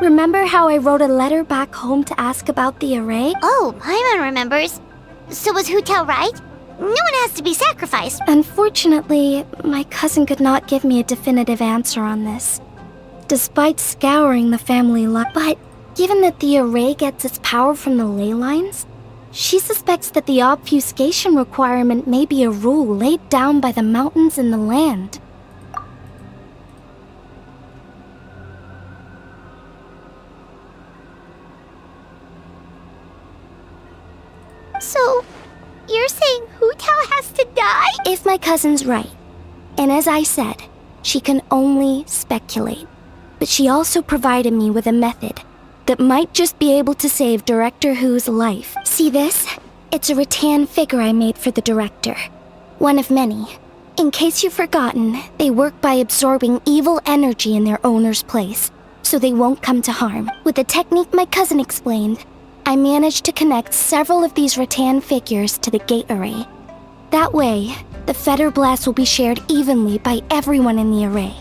Remember how I wrote a letter back home to ask about the array? Oh, Paimon remembers. So was Hu Tao right? No one has to be sacrificed. Unfortunately, my cousin could not give me a definitive answer on this, despite scouring the family line. But given that the array gets its power from the ley lines, she suspects that the obfuscation requirement may be a rule laid down by the mountains and the land. So, you're saying Hu Tao has to die? If my cousin's right, and as I said, she can only speculate, but she also provided me with a method that might just be able to save Director Hu's life. See this? It's a rattan figure I made for the director. One of many. In case you've forgotten, they work by absorbing evil energy in their owner's place, so they won't come to harm. With the technique my cousin explained, I managed to connect several of these rattan figures to the gate array. That way, the Fetter Blast will be shared evenly by everyone in the array.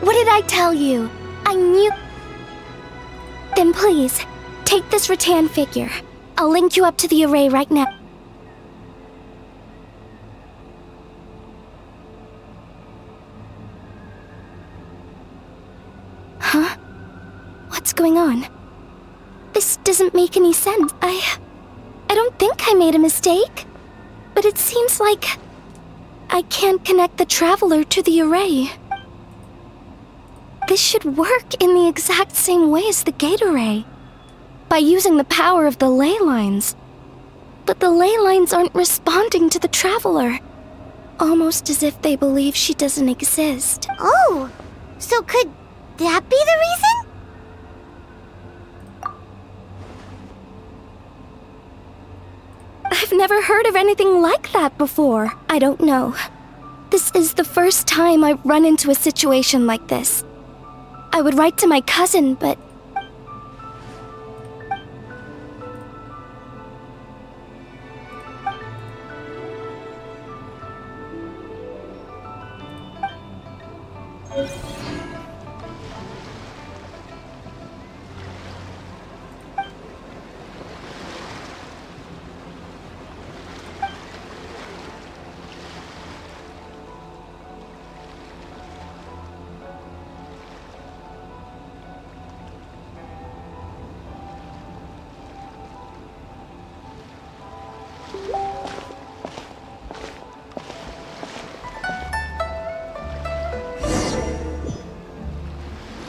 What did I tell you? I knew... Then please, take this rattan figure. I'll link you up to the array right now. Huh? What's going on? This doesn't make any sense. I don't think I made a mistake. But it seems like I can't connect the traveler to the array. This should work in the exact same way as the gate array, by using the power of the ley lines. But the ley lines aren't responding to the traveler, almost as if they believe she doesn't exist. Oh, so could that be the reason? I've never heard of anything like that before. I don't know. This is the first time I've run into a situation like this. I would write to my cousin, but...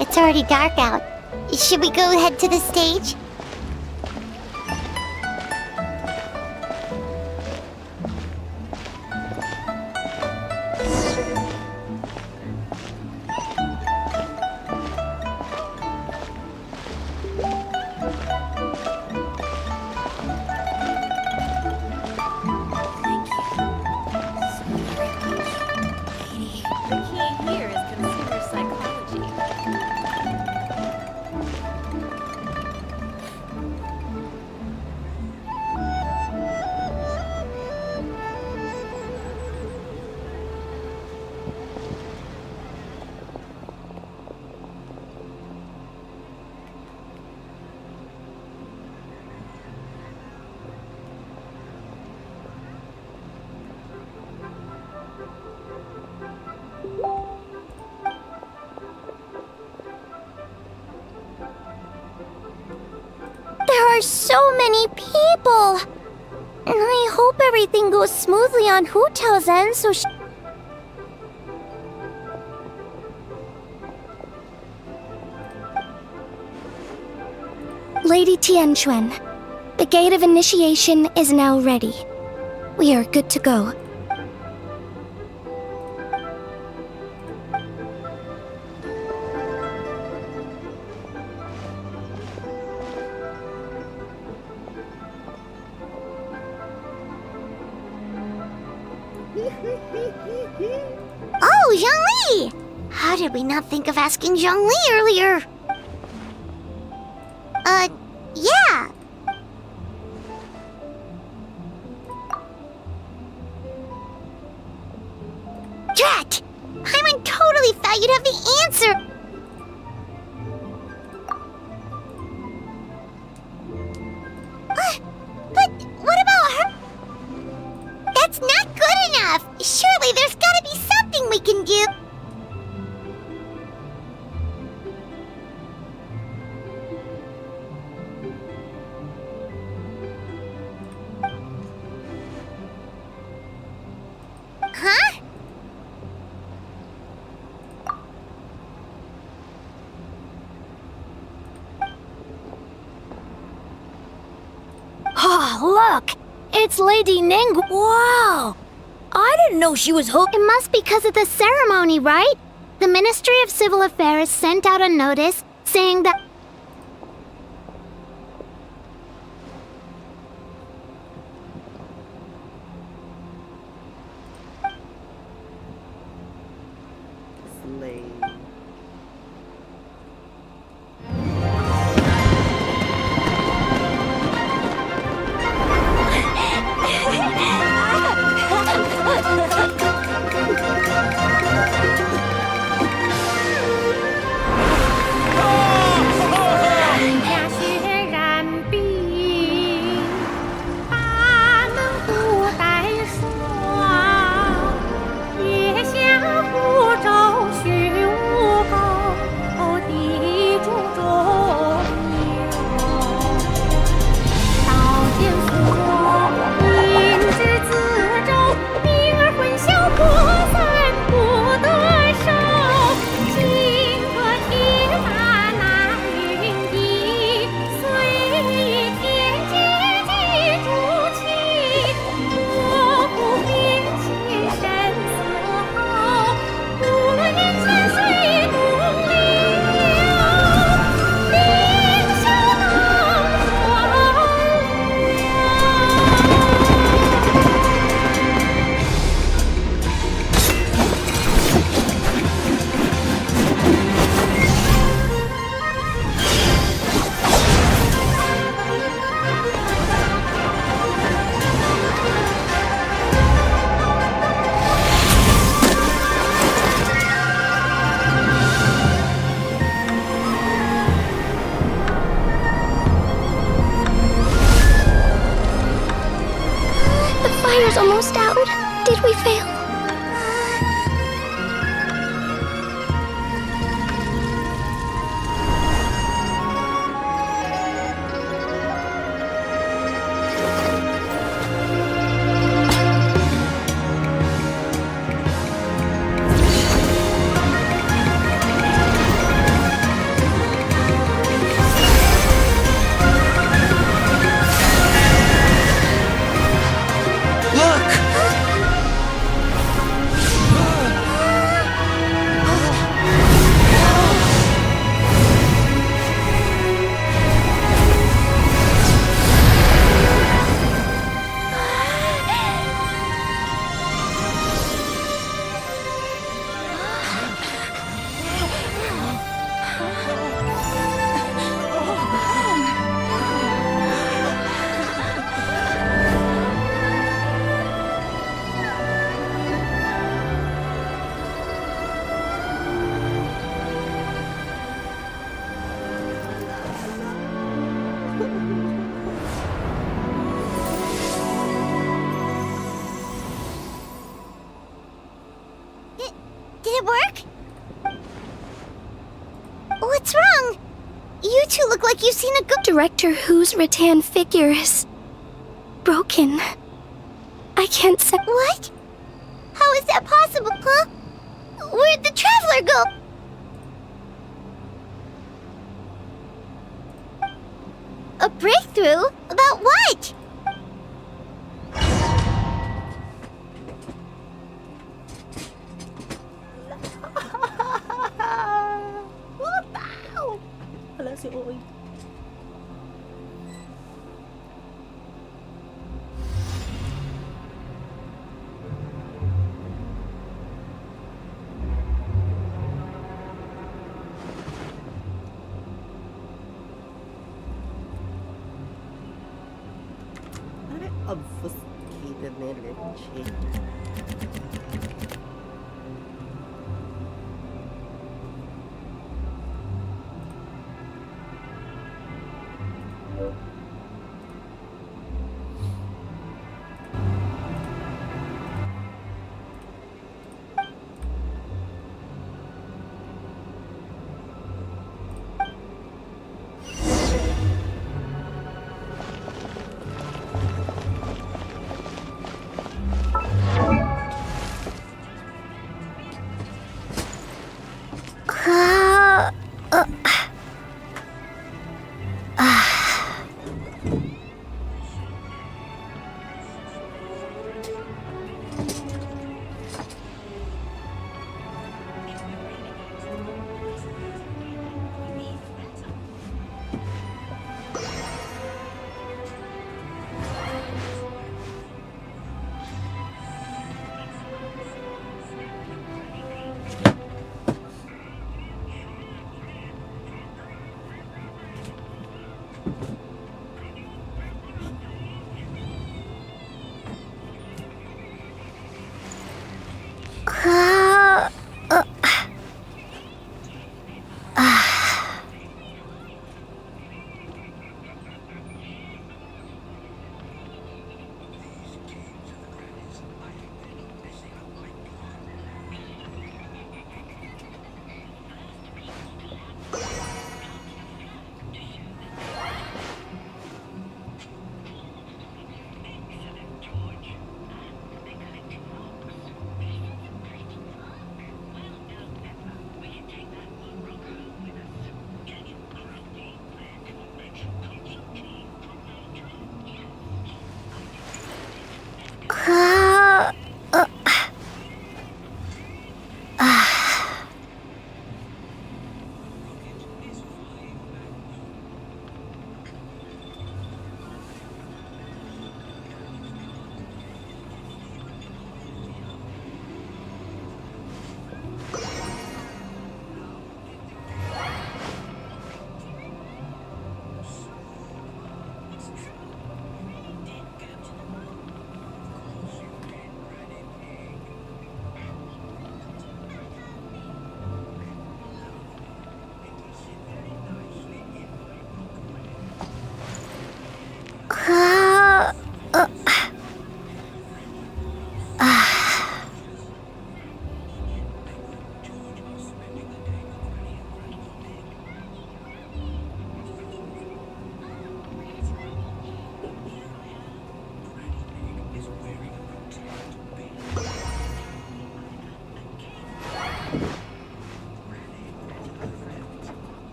It's already dark out. Should we go head to the stage? There are so many people! I hope everything goes smoothly on Hu Tao's end so she... Lady Tianquan, the gate of initiation is now ready. We are good to go. Oh, Zhongli! How did we not think of asking Zhongli earlier? Yeah. Drat! Paimon totally thought you'd have the answer! But what about her? That's not good enough! Surely there's gotta be something we can do! Huh? Oh, look! It's Lady Ning. Wow! I didn't know she was hooked. It must be because of the ceremony, right? The Ministry of Civil Affairs sent out a notice saying that... Slave. Fire's almost out. Did we fail? Did it work? What's wrong? You two look like you've seen a ghost. Director Hu's rattan figures. broken. I can't say. What? How is that possible, huh? Where'd the traveler go? A breakthrough? About what? Wala si Oy. Ano yung obfuscated na leche?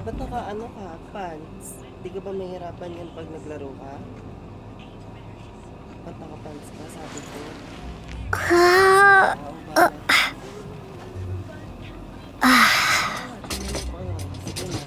Ba't naka-ano ka? Pants? Di ka ba mahirapan yan pag naglaro ka? Ba't naka-pants ka? Sabi ko. Sige na.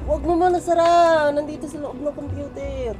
Huwag mo muna sara! Nandito sa loob ng computer.